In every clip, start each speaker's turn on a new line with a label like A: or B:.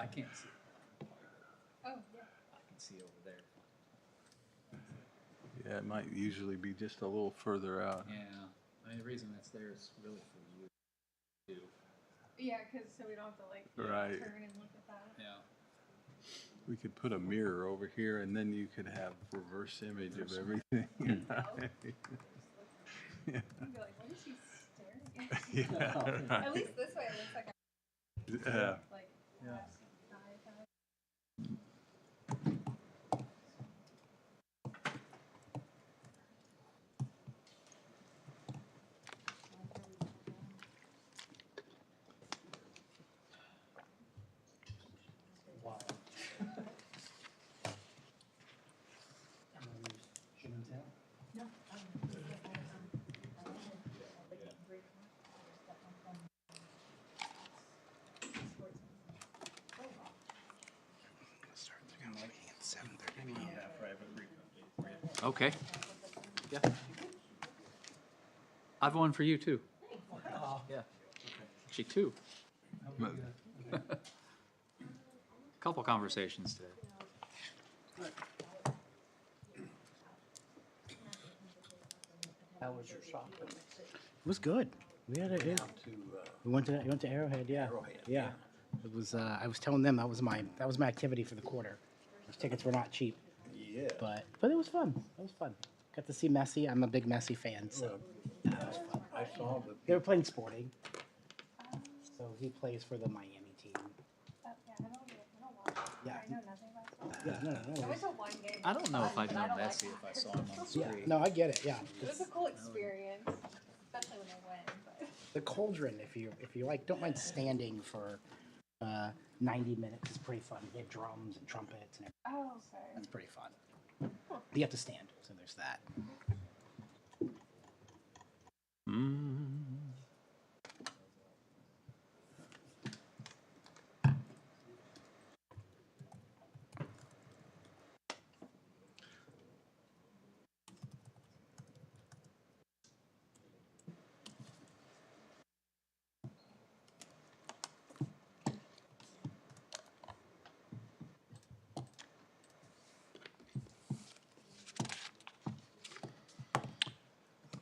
A: I can't see.
B: Oh, yeah.
A: I can see over there.
C: Yeah, it might usually be just a little further out.
A: Yeah, I mean, the reason that's there is really for you too.
B: Yeah, because so we don't have to like
C: Right.
B: turn and look at that.
A: Yeah.
C: We could put a mirror over here and then you could have reverse image of everything.
B: You can be like, what is she staring at?
C: Yeah,
B: At least this way it looks like
C: yeah.
B: like
A: Yeah. Wow.
B: No.
A: Okay. Yeah. I've one for you too. Yeah. Actually, two. Couple conversations today.
D: How was your shopping?
E: It was good. We had a. We went to Arrowhead. Yeah.
D: Arrowhead,
E: Yeah. It was. I was telling them that was my activity for the quarter. Those tickets were not cheap,
D: Yeah.
E: but it was fun. It was fun. Got to see Messi. I'm a big Messi fan, so that was fun.
D: I saw the.
E: They were playing Sporting, so he plays for the Miami team.
B: Yeah, I don't watch it.
E: Yeah.
B: I know nothing about it.
E: Yeah. No.
B: I went to one game.
A: I don't know if I'd
B: but
A: know
B: I don't like
A: Messi if I
B: soccer.
A: saw him on the
E: Yeah.
A: street.
E: No, I get it. Yeah.
B: It was a cool experience, especially when I went. But
E: The Cauldron, if you like, don't mind standing for 90 minutes. It's pretty fun. They have drums and trumpets, and
B: oh, okay.
E: that's pretty fun. You have to stand, so there's that.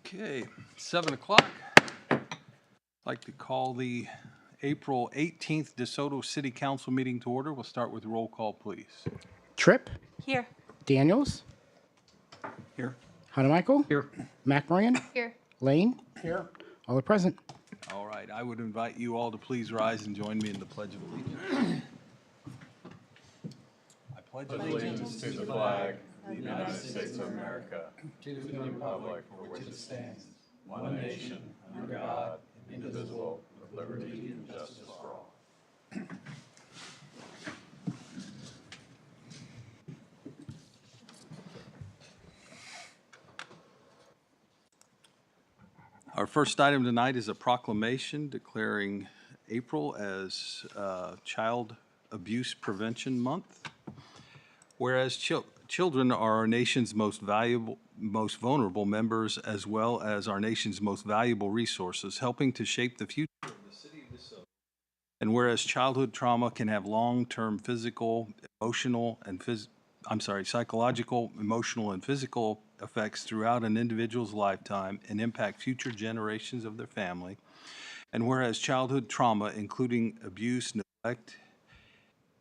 C: Okay, 7 o'clock. I'd like to call the April 18th DeSoto City Council meeting to order. We'll start with roll call, please.
E: Tripp,
B: Here.
E: Daniels,
D: Here.
E: Michael,
A: Here.
E: McMorian,
B: Here.
E: Lane,
D: Here.
E: all are present.
C: All right, I would invite you all to please rise and join me in the Pledge of Allegiance. I pledge allegiance
F: to the flag of the United States of America, to the republic for which it stands, one nation, under God, indivisible, with liberty and justice for all.
C: Our first item tonight is a proclamation declaring April as Child Abuse Prevention Month. Whereas children are our nation's most vulnerable members, as well as our nation's most valuable resources, helping to shape the future of the city of DeSoto. And whereas childhood trauma can have long-term physical, emotional, and psychological, emotional, and physical effects throughout an individual's lifetime and impact future generations of their family. And whereas childhood trauma, including abuse, neglect,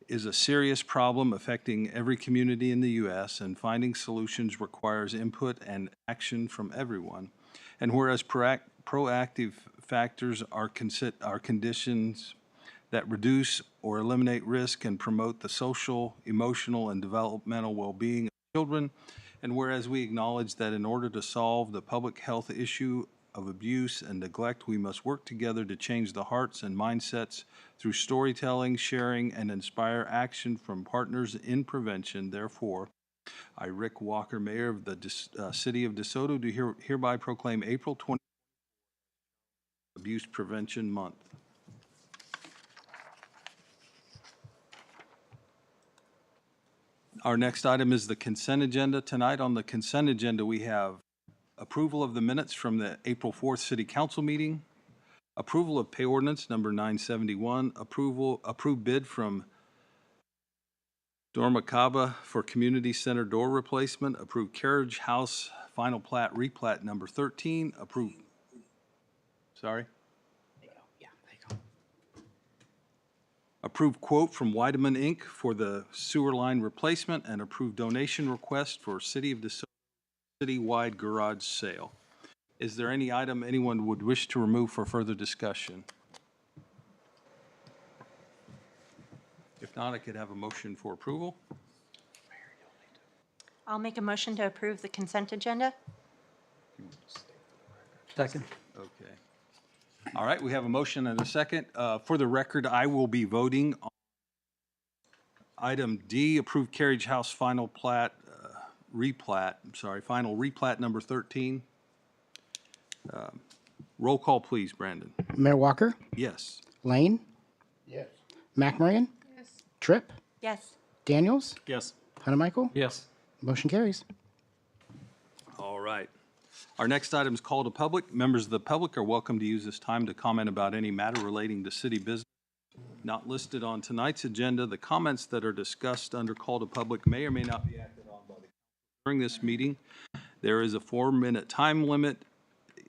C: is a serious problem affecting every community in the U.S., and finding solutions requires input and action from everyone. And whereas proactive factors are conditions that reduce or eliminate risk and promote the social, emotional, and developmental well-being of children. And whereas we acknowledge that in order to solve the public health issue of abuse and neglect, we must work together to change the hearts and mindsets through storytelling, sharing, and inspire action from partners in prevention. Therefore, I, Rick Walker, Mayor of the City of DeSoto, do hereby proclaim April 20 Abuse Prevention Month. Our next item is the consent agenda. Tonight on the consent agenda, we have approval of the minutes from the April 4th City Council meeting, approval of pay ordinance number 971, approved bid from Dormacaba for community center door replacement. Approved carriage house final plat, replat number 13. Approved. Sorry?
E: There you go. Yeah, there you go.
C: Approved quote from Weideman Inc. for the sewer line replacement and approved donation request for City of DeSoto citywide garage sale. Is there any item anyone would wish to remove for further discussion? If not, I could have a motion for approval.
G: I'll make a motion to approve the consent agenda.
D: Second.
C: Okay. All right, we have a motion and a second. For the record, I will be voting on item D, approved carriage house final plat, final replat number 13. Roll call, please, Brandon.
E: Mayor Walker,
C: Yes.
E: Lane,
A: Yes.
E: McMarion,
B: Yes.
E: Tripp,
G: Yes.
E: Daniels,
D: Yes.
E: Hunter-Michael.
D: Yes.
E: Motion carries.
C: All right. Our next item is call to public. Members of the public are welcome to use this time to comment about any matter relating to city business not listed on tonight's agenda. The comments that are discussed under call to public may or may not be acted on by the council during this meeting. There is a 4-minute time limit.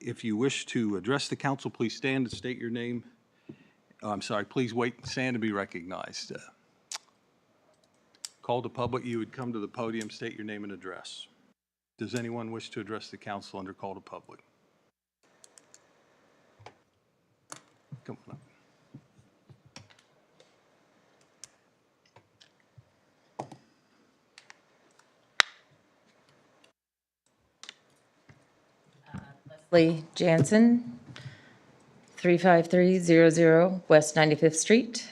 C: If you wish to address the council, please stand and state your name. Please wait, stand to be recognized. Call to public, you would come to the podium, state your name and address. Does anyone wish to address the council under call to public? Come on up.
H: Leslie Jansen, 35300 West 95th Street.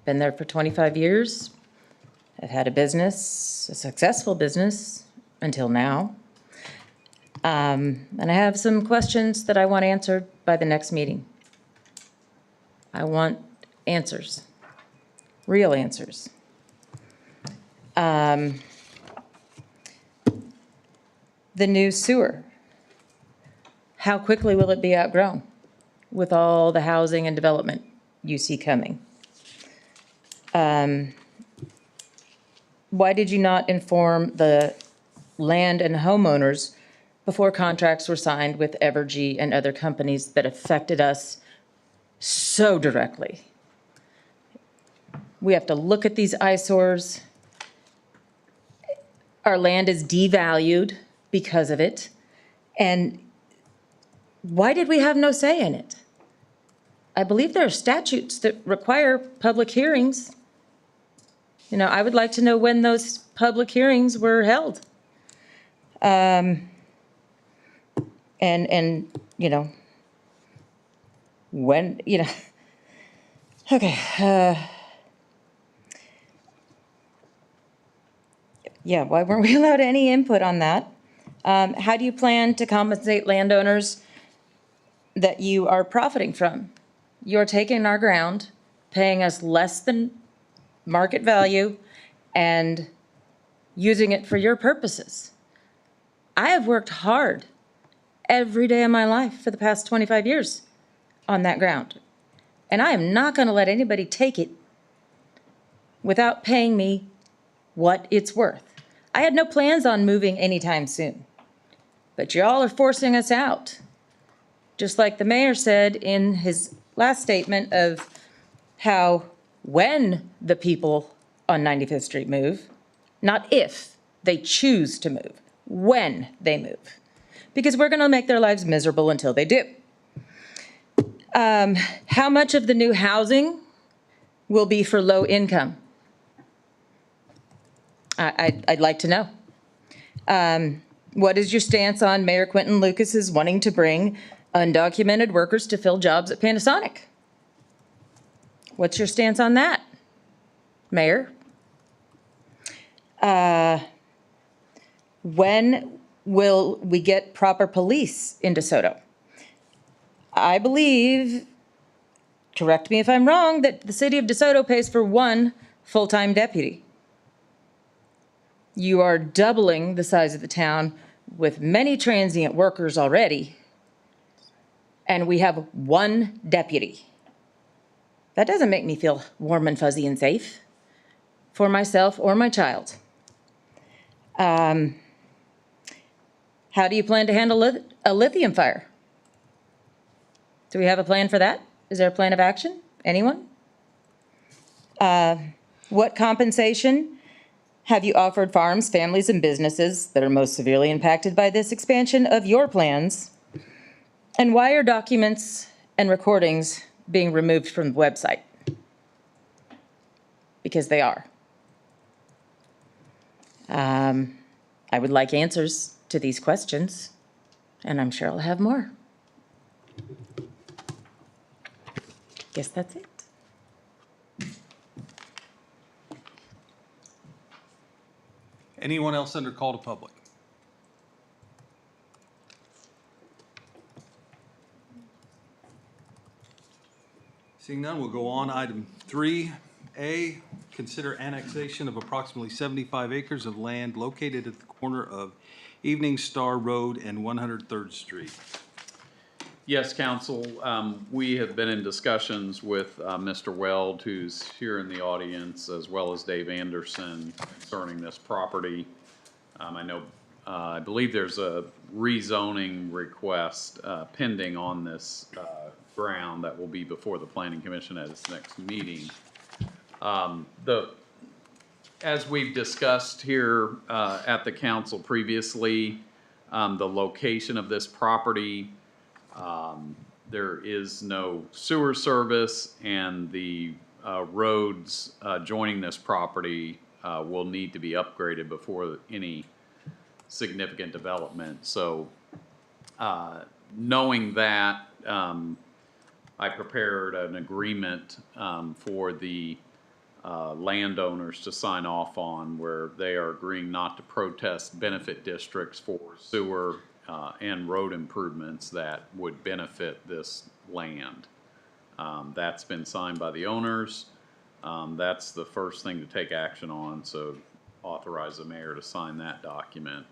H: Been there for 25 years. I've had a business, a successful business until now. And I have some questions that I want answered by the next meeting. I want answers, real answers. The new sewer. How quickly will it be outgrown with all the housing and development you see coming? Why did you not inform the land and homeowners before contracts were signed with Evergy and other companies that affected us so directly? We have to look at these eyesores. Our land is devalued because of it. And why did we have no say in it? I believe there are statutes that require public hearings. You know, I would like to know when those public hearings were held. And you know, when, you know, okay. Yeah, why weren't we allowed any input on that? How do you plan to compensate landowners that you are profiting from? You're taking our ground, paying us less than market value, and using it for your purposes. I have worked hard every day of my life for the past 25 years on that ground. And I am not going to let anybody take it without paying me what it's worth. I had no plans on moving anytime soon, but y'all are forcing us out. Just like the mayor said in his last statement of how when the people on 95th Street move, not if they choose to move, when they move, because we're going to make their lives miserable until they do. How much of the new housing will be for low income? I'd like to know. What is your stance on Mayor Quentin Lucas's wanting to bring undocumented workers to fill jobs at Panasonic? What's your stance on that, Mayor? When will we get proper police in DeSoto? I believe, correct me if I'm wrong, that the city of DeSoto pays for one full-time deputy. You are doubling the size of the town with many transient workers already, and we have one deputy. That doesn't make me feel warm and fuzzy and safe. for myself or my child. How do you plan to handle a lithium fire? Do we have a plan for that? Is there a plan of action? Anyone? What compensation have you offered farms, families, and businesses that are most severely impacted by this expansion of your plans? And why are documents and recordings being removed from the website? Because they are. I would like answers to these questions, and I'm sure I'll have more. Guess that's it.
C: Anyone else under call to public? Seeing none, we'll go on. Item 3A, consider annexation of approximately 75 acres of land located at the corner of Evening Star Road and 103rd Street.
F: Yes, council, we have been in discussions with Mr. Weld, who's here in the audience, as well as Dave Anderson concerning this property. I believe there's a rezoning request pending on this ground that will be before the Planning Commission at its next meeting. As we've discussed here at the council previously, the location of this property, there is no sewer service, and the roads joining this property will need to be upgraded before any significant development. So knowing that, I prepared an agreement for the landowners to sign off on, where they are agreeing not to protest benefit districts for sewer and road improvements that would benefit this land. That's been signed by the owners. That's the first thing to take action on, so authorize the mayor to sign that document.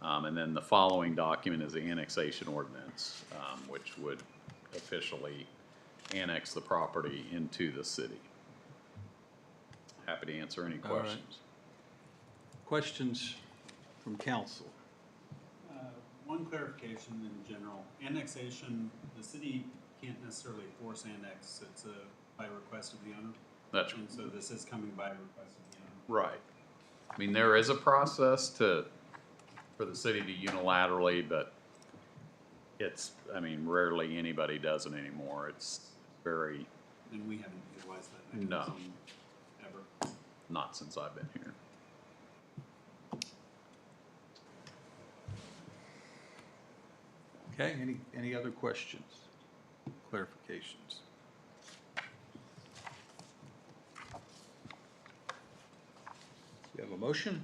F: And then the following document is the annexation ordinance, which would officially annex the property into the city. Happy to answer any
C: All right.
F: questions.
C: Questions from council?
I: One clarification in general, annexation, the city can't necessarily force annex, it's by request of the owner.
F: That's
I: And so this is coming by request of the owner.
F: right. I mean, there is a process for the city to unilaterally, but it's, I mean, rarely anybody does it anymore. It's very,
I: And we haven't utilized that
F: No.
I: mechanism ever.
F: not since I've been here.
C: Okay, any other questions, clarifications? We have a motion?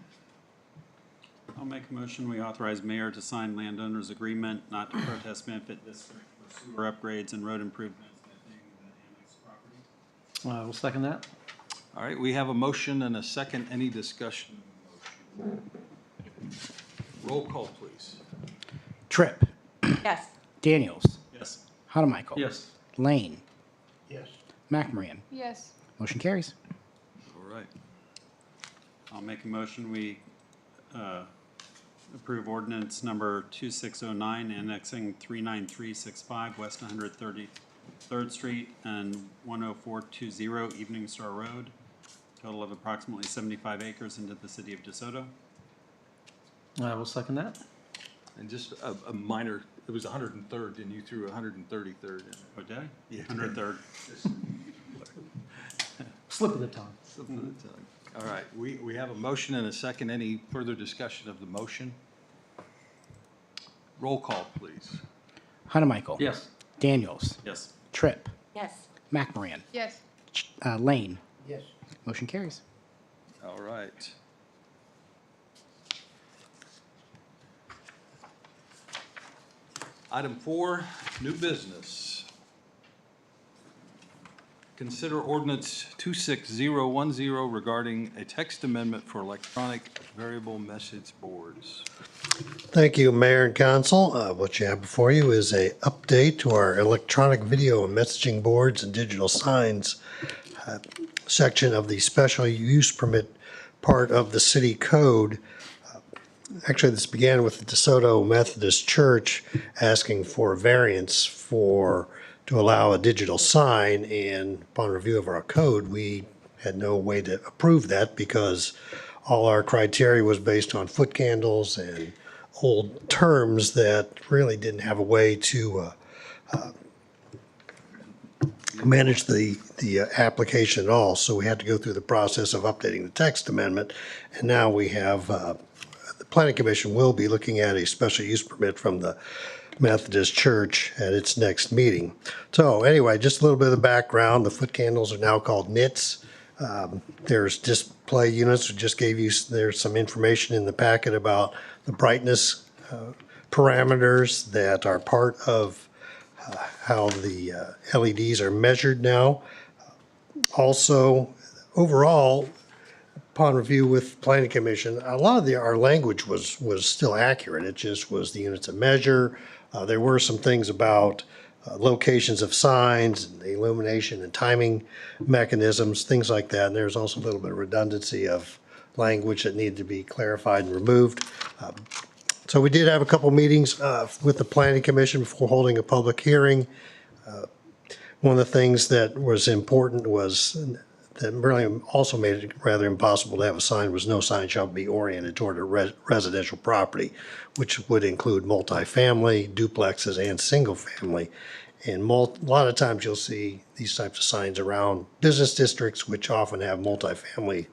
I: I'll make a motion, we authorize mayor to sign landowners agreement not to protest benefit district for sewer upgrades and road improvements within the annexed property.
A: We'll second that.
C: All right, we have a motion and a second. Any discussion? Roll call, please.
E: Tripp,
G: Yes.
E: Daniels,
I: Yes.
E: Hanamichael.
A: Yes.
E: Lane,
A: Yes.
E: McMorran.
B: Yes.
E: Motion carries.
C: All right.
I: I'll make a motion, we approve ordinance number 2609, annexing 39365 West 133rd Street and 10420 Evening Star Road, total of approximately 75 acres into the city of DeSoto.
A: We'll second that.
C: And just a minor, it was 103rd, and you threw 133rd in.
I: Oh, did I?
C: Yeah.
I: 103rd.
A: Slip of the tongue.
C: Slip of the tongue. All right, we have a motion and a second. Any further discussion of the motion? Roll call, please.
E: Hanamichael.
A: Yes.
E: Daniels,
I: Yes.
E: Tripp,
G: Yes.
E: McMorran,
B: Yes.
E: Lane.
A: Yes.
E: Motion carries.
C: All right. Item 4, new business. Consider ordinance 26010 regarding a text amendment for electronic variable message boards.
J: Thank you, Mayor and Council. What you have before you is a update to our electronic video and messaging boards and digital signs. section of the special use permit part of the city code. Actually, this began with the DeSoto Methodist Church asking for a variance to allow a digital sign, and upon review of our code, we had no way to approve that because all our criteria was based on foot candles and old terms that really didn't have a way to manage the application at all. So we had to go through the process of updating the text amendment, and now we have the Planning Commission will be looking at a special use permit from the Methodist Church at its next meeting. So anyway, just a little bit of the background. The foot candles are now called nits. There's display units. We just gave you, there's some information in the packet about the brightness parameters that are part of how the LEDs are measured now. Also, overall, upon review with Planning Commission, a lot of our language was still accurate. It just was the units of measure. There were some things about locations of signs, and the illumination and timing mechanisms, things like that. And there's also a little bit of redundancy of language that needed to be clarified and removed. So we did have a couple meetings with the Planning Commission before holding a public hearing. One of the things that was important was that really also made it rather impossible to have a sign was no sign shall be oriented toward a residential property, which would include multifamily, duplexes, and single family. And a lot of times you'll see these types of signs around business districts, which often have multifamily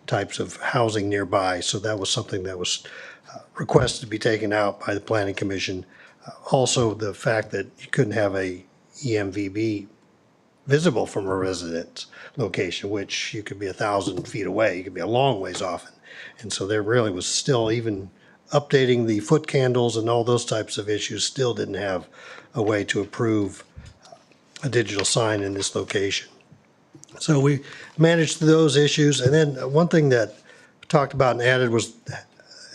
J: types of housing nearby. So that was something that was requested to be taken out by the Planning Commission. Also, the fact that you couldn't have a EMVB visible from a residence location, which you could be 1,000 feet away. You could be a long ways off. And so there really was still, even updating the foot candles and all those types of issues, still didn't have a way to approve a digital sign in this location. So we managed those issues. And then one thing that we talked about and added was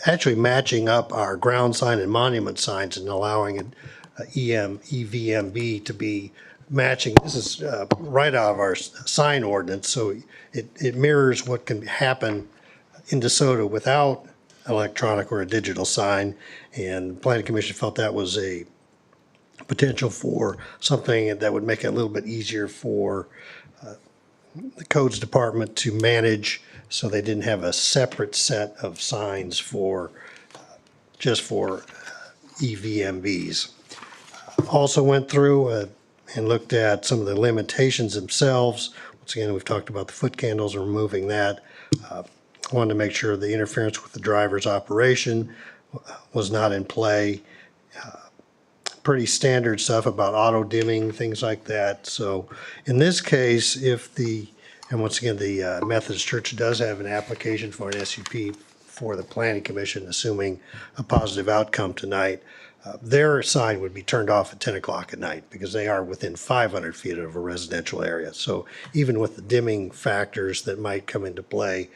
J: actually matching up our ground sign and monument signs and allowing an EVMB to be matching. This is right out of our sign ordinance, so it mirrors what can happen in DeSoto without electronic or a digital sign. And the Planning Commission felt that was a potential for something that would make it a little bit easier for the codes department to manage, so they didn't have a separate set of signs for just for EVMBs. Also went through and looked at some of the limitations themselves. Once again, we've talked about the foot candles and removing that. Wanted to make sure the interference with the driver's operation was not in play. Pretty standard stuff about auto dimming, things like that. So in this case, and once again, the Methodist Church does have an application for an SUP for the Planning Commission, assuming a positive outcome tonight. Their sign would be turned off at 10 o'clock at night because they are within 500 feet of a residential area. So even with the dimming factors that might come into play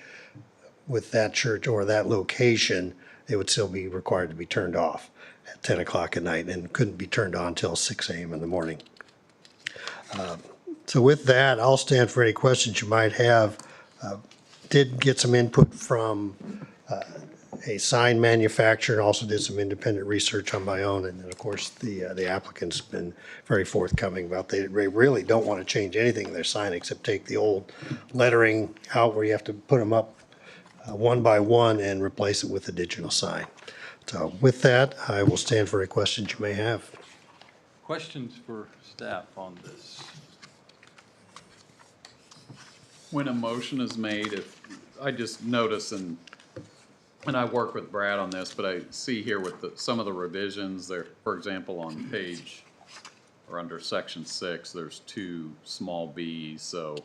J: with that church or that location, they would still be required to be turned off at 10 o'clock at night and couldn't be turned on until 6 a.m. in the morning. So with that, I'll stand for any questions you might have. Did get some input from a sign manufacturer, and also did some independent research on my own. And then, of course, the applicant's been very forthcoming about they really don't want to change anything in their sign except take the old lettering out where you have to put them up one by one and replace it with a digital sign. So with that, I will stand for any questions you may have.
C: Questions for staff on this?
F: When a motion is made, if I just notice, and I work with Brad on this, but I see here with some of the revisions there, for example, on page or under section 6, there's 2 small b's. So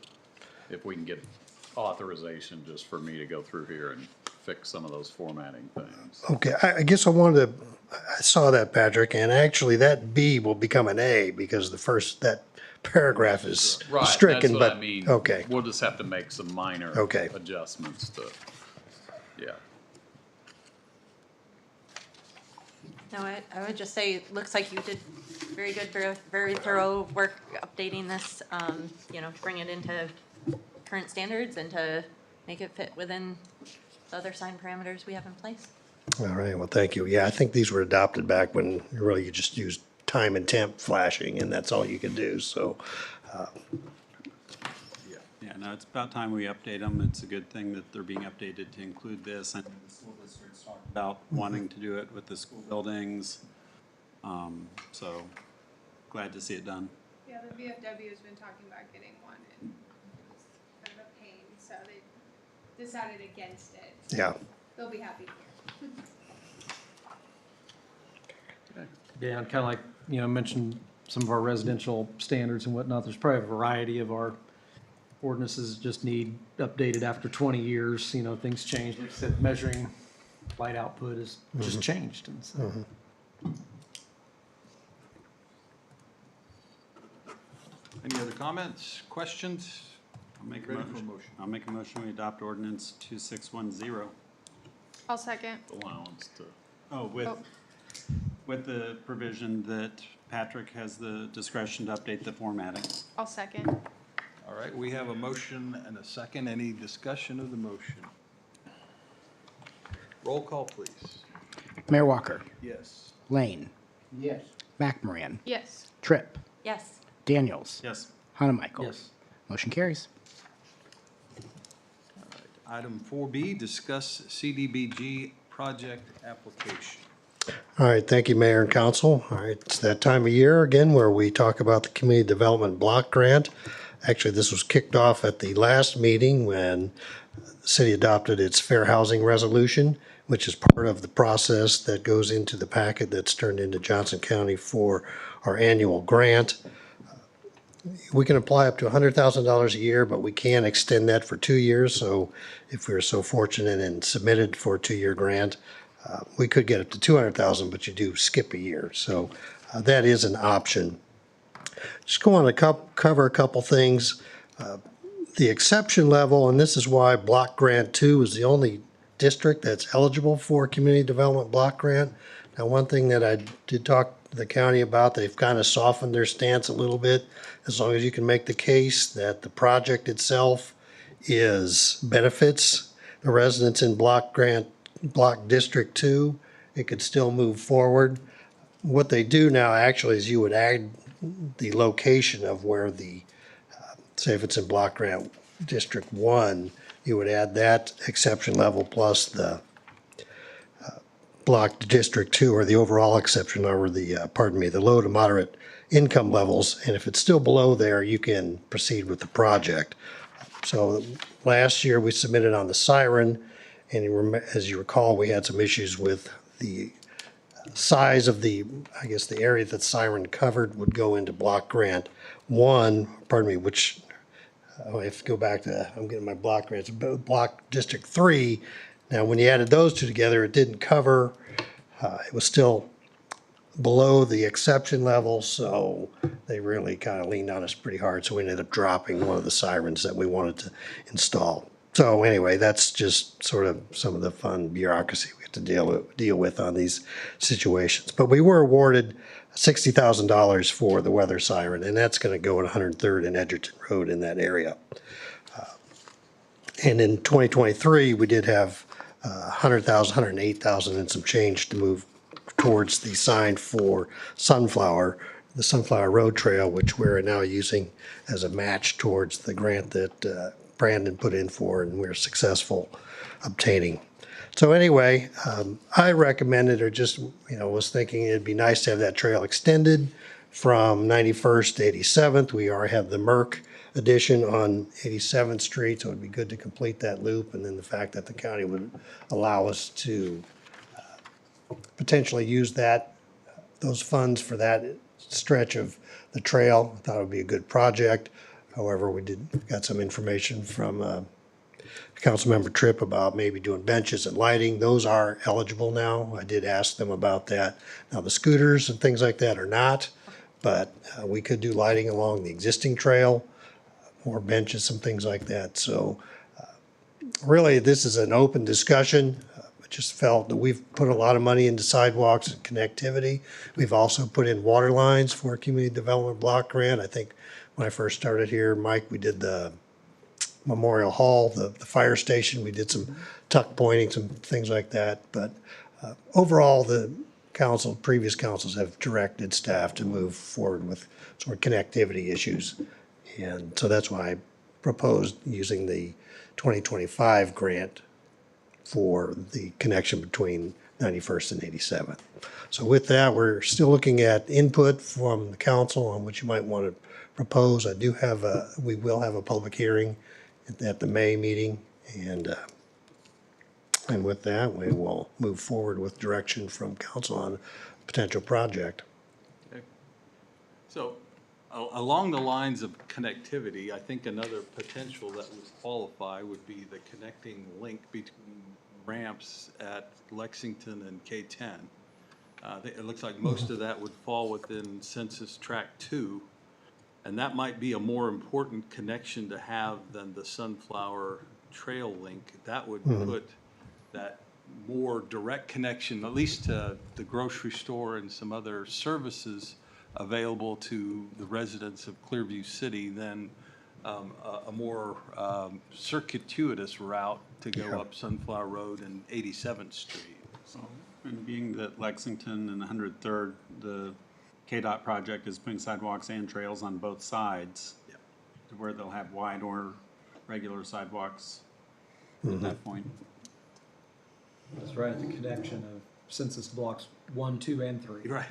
F: if we can get authorization just for me to go through here and fix some of those formatting things.
J: Okay, I guess I saw that, Patrick, and actually that B will become an A because that paragraph is
F: Right,
J: stricken,
F: that's
J: but,
F: what I mean.
J: okay.
F: We'll just have to make some minor
J: Okay.
F: adjustments to, yeah.
G: No, I would just say, it looks like you did very good, very thorough work updating this, to bring it into current standards and to make it fit within the other sign parameters we have in place.
J: All right, well, thank you. Yeah, I think these were adopted back when really you just used time and temp flashing, and that's all you could do, so.
I: Yeah, no, it's about time we update them. It's a good thing that they're being updated to include this. I know the school district's talked about wanting to do it with the school buildings. So glad to see it done.
B: Yeah, the VFW has been talking about getting one, and it's kind of a pain, so they decided against it.
J: Yeah.
B: They'll be happy here.
A: Yeah, and kind of like, mentioned some of our residential standards and whatnot, there's probably a variety of our ordinances just need updated after 20 years, things change. Like I said, measuring light output has just changed, and so.
C: Any other comments, questions?
I: I'll make a
C: Ready for a
I: motion.
C: motion.
I: I'll make a motion, we adopt ordinance 2610.
B: I'll second.
F: Allowance to.
I: Oh, with the provision that Patrick has the discretion to update the formatting.
B: I'll second.
C: All right, we have a motion and a second. Any discussion of the motion? Roll call, please.
E: Mayor Walker,
C: Yes.
E: Lane,
A: Yes.
E: McMoran,
B: Yes.
E: Tripp,
G: Yes.
E: Daniels,
I: Yes.
E: Hanamichael.
A: Yes.
E: Motion carries.
C: Item 4B, discuss CDBG project application.
J: All right, thank you, Mayor and Council. All right, it's that time of year again where we talk about the Community Development Block Grant. Actually, this was kicked off at the last meeting when the city adopted its fair housing resolution, which is part of the process that goes into the packet that's turned into Johnson County for our annual grant. We can apply up to $100,000 a year, but we can extend that for 2 years. So if we were so fortunate and submitted for a 2-year grant, we could get up to 200,000, but you do skip a year. So that is an option. Just go on to cover a couple things. The exception level, and this is why Block Grant 2 is the only district that's eligible for Community Development Block Grant. Now, one thing that I did talk to the county about, they've kind of softened their stance a little bit. As long as you can make the case that the project itself benefits the residents in Block District 2, it could still move forward. What they do now actually is you would add the location of where say if it's in Block Grant District 1, you would add that exception level plus the Block District 2, or the overall exception over the low to moderate income levels. And if it's still below there, you can proceed with the project. So last year we submitted on the Siren, and as you recall, we had some issues with the size of the area that Siren covered would go into Block Grant 1, which, I have to go back to, I'm getting my block grants, Block District 3. Now, when you added those two together, it didn't cover, it was still below the exception level, so they really kind of leaned on us pretty hard, so we ended up dropping one of the sirens that we wanted to install. So anyway, that's just sort of some of the fun bureaucracy we have to deal with on these situations. But we were awarded $60,000 for the weather siren, and that's going to go at 103rd and Edgerton Road in that area. And in 2023, we did have $100,000, $108,000 and some change to move towards the sign for the Sunflower Road Trail, which we're now using as a match towards the grant that Brandon put in for and we're successful obtaining. So anyway, I recommended, or just, was thinking it'd be nice to have that trail extended from 91st to 87th. We already have the Merck addition on 87th Street, so it'd be good to complete that loop. And then the fact that the county would allow us to potentially use those funds for that stretch of the trail, I thought it would be a good project. However, we got some information from Councilmember Tripp about maybe doing benches and lighting. Those are eligible now. I did ask them about that. Now, the scooters and things like that are not, but we could do lighting along the existing trail, more benches and things like that. So really, this is an open discussion. I just felt that we've put a lot of money into sidewalks and connectivity. We've also put in water lines for Community Development Block Grant. I think when I first started here, Mike, we did the Memorial Hall, the fire station. We did some tuck pointing, some things like that. But overall, the previous councils have directed staff to move forward with sort of connectivity issues. And so that's why I proposed using the 2025 grant for the connection between 91st and 87th. So with that, we're still looking at input from the council on what you might want to propose. We will have a public hearing at the May meeting, and with that, we will move forward with direction from council on a potential project.
C: So, along the lines of connectivity, I think another potential that would qualify would be the connecting link between ramps at Lexington and K-10. It looks like most of that would fall within Census Tract 2, and that might be a more important connection to have than the Sunflower Trail link. That would put that more direct connection, at least to the grocery store and some other services available to the residents of Clearview City than a more circuitous route to go up Sunflower Road and 87th Street.
I: And being that Lexington and 103rd, the KDOT project is putting sidewalks and trails on both sides.
C: Yep.
I: To where they'll have wide or regular sidewalks at that point.
A: That's right at the connection of census blocks 1, 2, and 3.
C: Right.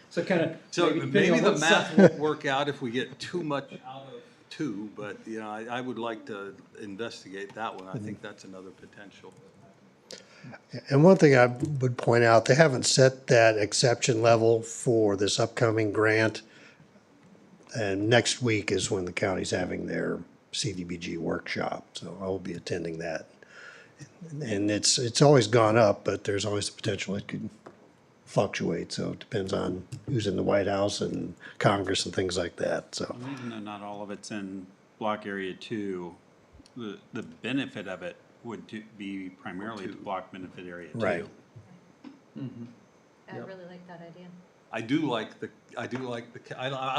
A: So kind of.
C: So maybe the math won't work out if we get too much out of 2, but, you know, I would like to investigate that one. I think that's another potential.
J: And one thing I would point out, they haven't set that exception level for this upcoming grant. And next week is when the county's having their CDBG workshop, so I will be attending that. And it's always gone up, but there's always the potential it could fluctuate, so it depends on who's in the White House and Congress and things like that, so.
I: And even though not all of it's in block area 2, the benefit of it would be primarily to block benefit area 2.
J: Right.
G: I really like that idea.
C: I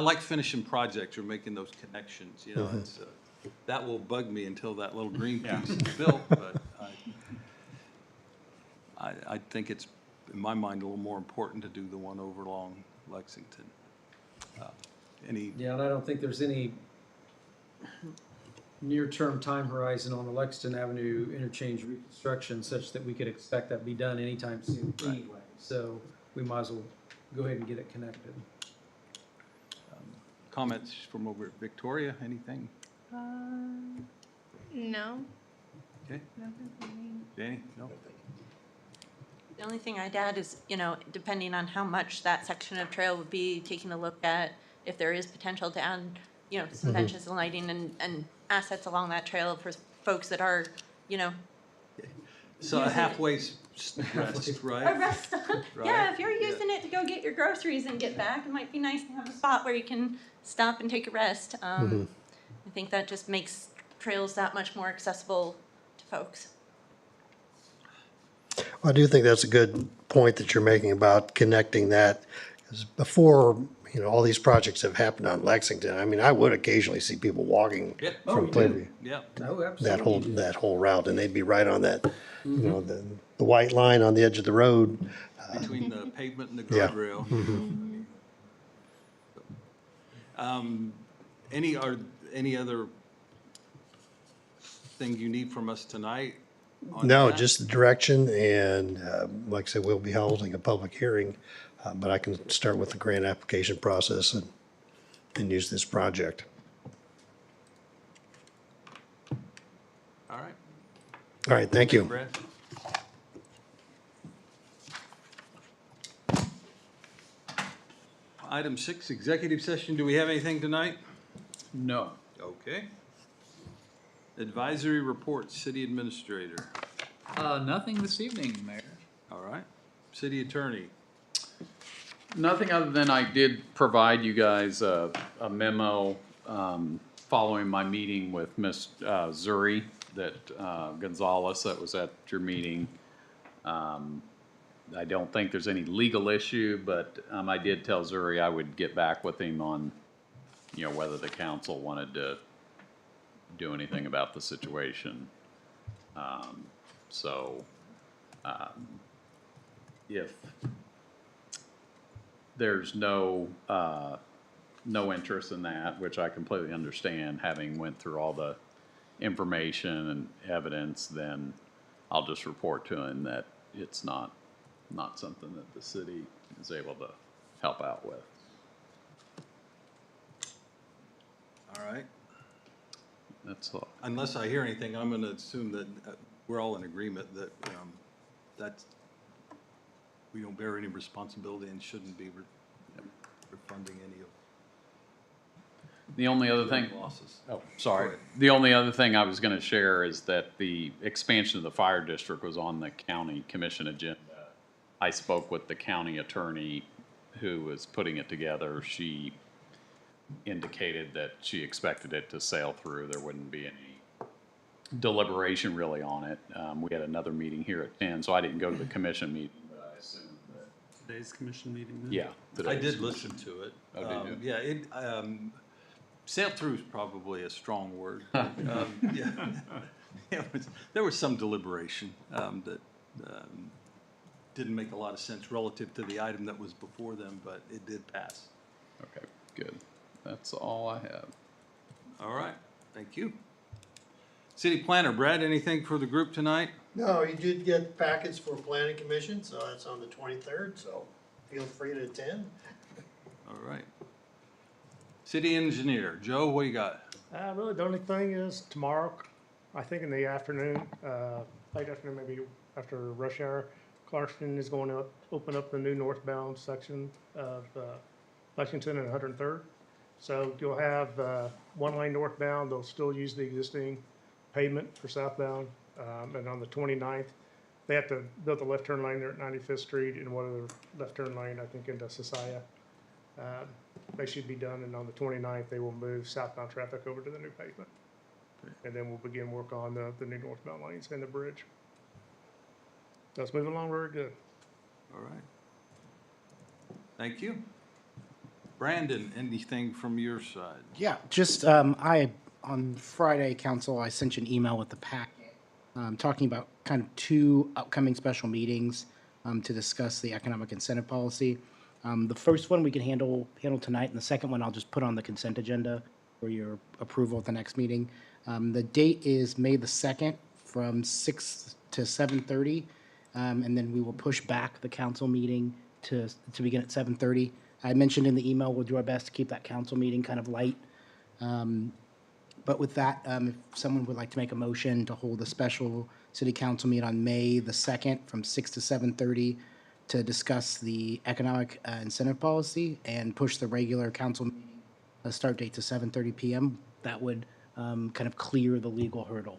C: like finishing projects or making those connections, you know, it's, that will bug me until that little green piece is built, but I think it's, in my mind, a little more important to do the one over along Lexington.
A: Yeah, and I don't think there's any near-term time horizon on the Lexington Avenue interchange reconstruction such that we could expect that to be done anytime soon anyway. So we might as well go ahead and get it connected.
C: Comments from over at Victoria, anything?
B: No.
C: Okay,
B: Nothing for me.
C: Danny, no?
G: The only thing I'd add is, you know, depending on how much that section of trail would be, taking a look at if there is potential to add, you know, some benches and lighting and assets along that trail for folks that are, you know.
C: So a halfway rest, right?
G: A rest stop. Yeah, if you're using it to go get your groceries and get back, it might be nice to have a spot where you can stop and take a rest. I think that just makes trails that much more accessible to folks.
J: I do think that's a good point that you're making about connecting that, because before, you know, all these projects have happened on Lexington, I mean, I would occasionally see people walking
C: Yeah.
J: from Clearview.
C: Yeah.
A: Oh, absolutely.
J: That whole route, and they'd be right on that, you know, the white line on the edge of the road.
C: Between the pavement and the
J: Yeah.
C: guardrail. Any other thing you need from us tonight? on
J: No,
C: that?
J: just the direction, and like I said, we'll be holding a public hearing, but I can start with the grant application process and use this project.
C: All right.
J: All right, thank you.
C: Brad? Item 6, executive session. Do we have anything tonight?
D: No.
C: Okay. Advisory report, city administrator.
D: Nothing this evening, Mayor.
C: All right. City attorney.
F: Nothing other than I did provide you guys a memo following my meeting with Ms. Zuri, that Gonzalez, that was at your meeting. I don't think there's any legal issue, but I did tell Zuri I would get back with him on, you know, whether the council wanted to do anything about the situation. So, if there's no interest in that, which I completely understand, having went through all the information and evidence, then I'll just report to him that it's not something that the city is able to help out with.
C: All right.
F: That's all.
C: Unless I hear anything, I'm going to assume that we're all in agreement that that's, we don't bear any responsibility and shouldn't be refunding any of
F: The only other thing,
C: losses.
F: oh, sorry.
C: Go ahead.
F: The only other thing I was gonna share is that the expansion of the fire district was on the county commission agenda. I spoke with the county attorney who was putting it together. She indicated that she expected it to sail through. There wouldn't be any deliberation really on it. We had another meeting here at 10, so I didn't go to the commission meeting, but I assumed that,
I: Today's commission meeting then?
F: yeah.
C: I
F: today's
C: did listen to it.
F: Oh, did you?
C: Yeah, it, sail through is probably a strong word. Yeah. There was some deliberation that didn't make a lot of sense relative to the item that was before them, but it did pass.
F: Okay, good. That's all I have.
C: All right, thank you. City Planner, Brad, anything for the group tonight?
J: No, you did get packets for planning commission, so that's on the 23rd, so feel free to attend.
C: All right. City Engineer, Joe, what you got?
K: Really, the only thing is tomorrow, I think in the afternoon, late afternoon, maybe after rush hour, Clarkston is going to open up the new northbound section of Lexington and 103rd. So you'll have one lane northbound, they'll still use the existing pavement for southbound. And on the 29th, they have to build the left turn lane there at 95th Street and one other left turn lane, I think, into Sasaya. They should be done, and on the 29th, they will move southbound traffic over to the new pavement. And then we'll begin work on the new northbound lanes and the bridge. So it's moving along very good.
C: All right. Thank you. Brandon, anything from your side?
E: Yeah, just, on Friday, council, I sent you an email with the packet, talking about kind of two upcoming special meetings, to discuss the economic incentive policy. The first one we can handle tonight, and the second one I'll just put on the consent agenda for your approval at the next meeting. The date is May the 2nd from 6 to 7:30, and then we will push back the council meeting to begin at 7:30. I mentioned in the email, we'll do our best to keep that council meeting kind of light. But with that, if someone would like to make a motion to hold a special city council meeting on May the 2nd from 6 to 7:30 to discuss the economic incentive policy and push the regular council meeting start date to 7:30 p.m., that would kind of clear the legal hurdle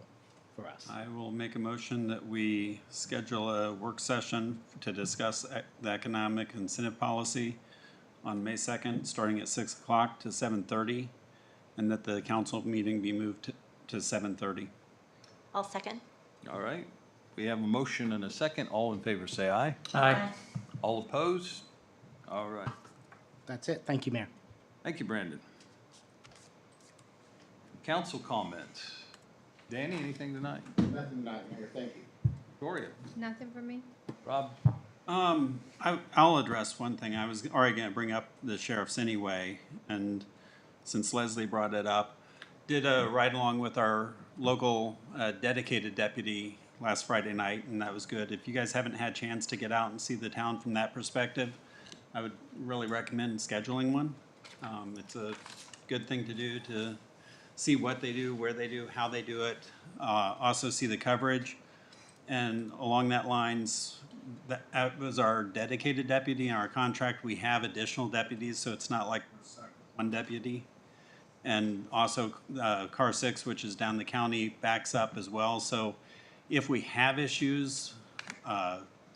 E: for us.
I: I will make a motion that we schedule a work session to discuss the economic incentive policy on May 2nd, starting at 6 o'clock to 7:30, and that the council meeting be moved to 7:30.
G: I'll second.
C: All right. We have a motion and a second. All in favor, say aye.
D: Aye.
C: All opposed? All right.
E: That's it. Thank you, Mayor.
C: Thank you, Brandon. Council comments. Danny, anything tonight?
E: Nothing tonight, Mayor. Thank you.
C: Victoria?
B: Nothing for me?
C: Rob?
I: I'll address one thing. I was already gonna bring up the sheriff's anyway, and since Leslie brought it up, did a ride-along with our local dedicated deputy last Friday night, and that was good. If you guys haven't had a chance to get out and see the town from that perspective, I would really recommend scheduling one. It's a good thing to do to see what they do, where they do, how they do it, also see the coverage. And along that lines, that was our dedicated deputy in our contract. We have additional deputies, so it's not like one deputy. And also, Car 6, which is down the county, backs up as well. So if we have issues,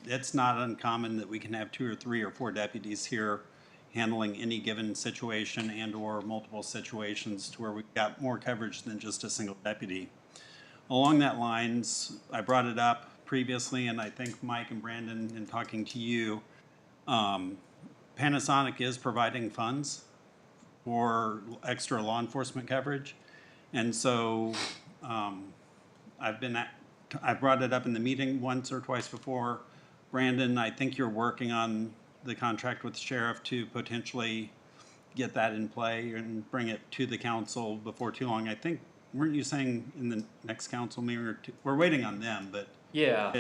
I: it's not uncommon that we can have 2 or 3 or 4 deputies here handling any given situation and or multiple situations to where we've got more coverage than just a single deputy. Along that lines, I brought it up previously, and I think Mike and Brandon, in talking to you, Panasonic is providing funds for extra law enforcement coverage. And so, I brought it up in the meeting once or twice before. Brandon, I think you're working on the contract with the sheriff to potentially get that in play and bring it to the council before too long. I think, weren't you saying in the next council meeting or two? We're waiting on them, but
D: Yeah,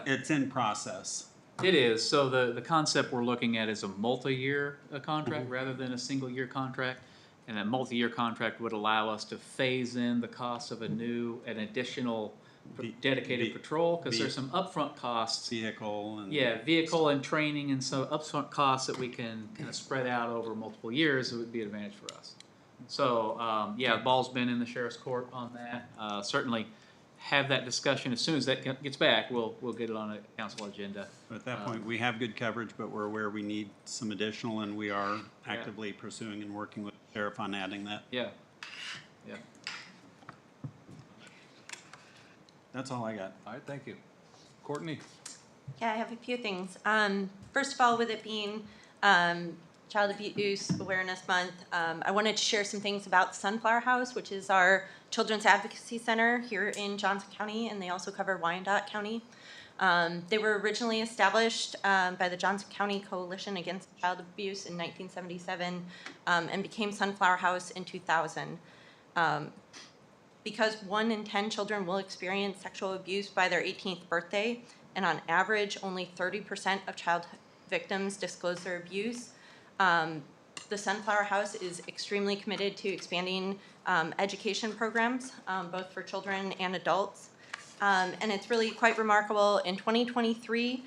I: it's in process.
D: it is. So the concept we're looking at is a multi-year contract rather than a single-year contract. And a multi-year contract would allow us to phase in the cost of an additional dedicated patrol, because there's some upfront costs.
I: Vehicle and.
D: Yeah, vehicle and training and some upfront costs that we can kind of spread out over multiple years. It would be an advantage for us. So, yeah, the ball's been in the sheriff's court on that. Certainly have that discussion as soon as that gets back. We'll get it on a council agenda.
I: But at that point, we have good coverage, but we're aware we need some additional, and we are actively pursuing and working with the sheriff on adding that.
D: Yeah, yeah.
I: That's all I got.
C: All right, thank you. Courtney?
G: Yeah, I have a few things. First of all, with it being Child Abuse Awareness Month, I wanted to share some things about Sunflower House, which is our children's advocacy center here in Johnson County, and they also cover Wyandotte County. They were originally established by the Johnson County Coalition Against Child Abuse in 1977 and became Sunflower House in 2000. Because 1 in 10 children will experience sexual abuse by their 18th birthday, and on average, only 30% of child victims disclose their abuse. The Sunflower House is extremely committed to expanding education programs, both for children and adults. And it's really quite remarkable. In 2023,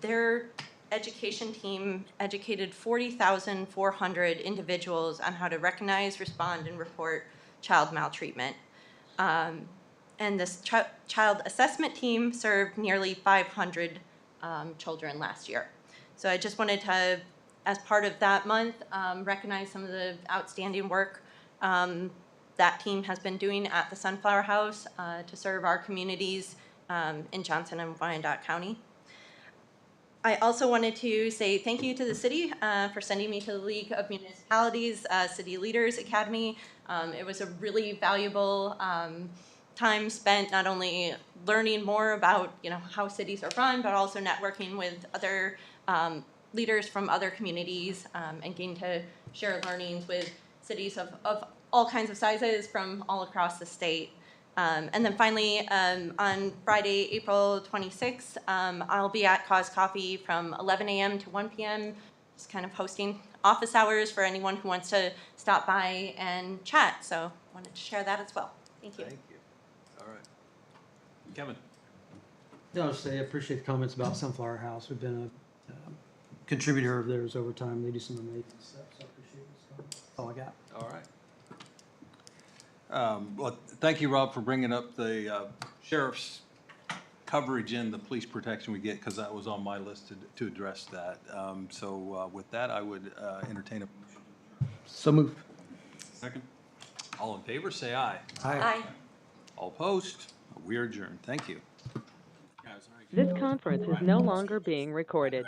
G: their education team educated 40,400 individuals on how to recognize, respond, and report child maltreatment. And this child assessment team served nearly 500 children last year. So I just wanted to, as part of that month, recognize some of the outstanding work that team has been doing at the Sunflower House to serve our communities in Johnson and Wyandotte County. I also wanted to say thank you to the city for sending me to the League of Municipalities City Leaders Academy. It was a really valuable time spent not only learning more about how cities are run, but also networking with other leaders from other communities and getting to share learnings with cities of all kinds of sizes from all across the state. And then finally, on Friday, April 26th, I'll be at Cause Coffee from 11 a.m. to 1 p.m., just kind of hosting office hours for anyone who wants to stop by and chat. So I wanted to share that as well. Thank you.
C: Thank you. All right. Kevin?
A: Yeah, I'll just say I appreciate the comments about Sunflower House. We've been a contributor of theirs over time. They do some amazing stuff, so I appreciate it. So that's all I got.
C: All right. Well, thank you, Rob, for bringing up the sheriff's coverage and the police protection we get, because that was on my list to address that. So with that, I would entertain a motion.
A: So moved.
I: Second?
C: All in favor, say aye.
G: Aye.
C: All opposed? We are adjourned. Thank you.
L: This conference is no longer being recorded.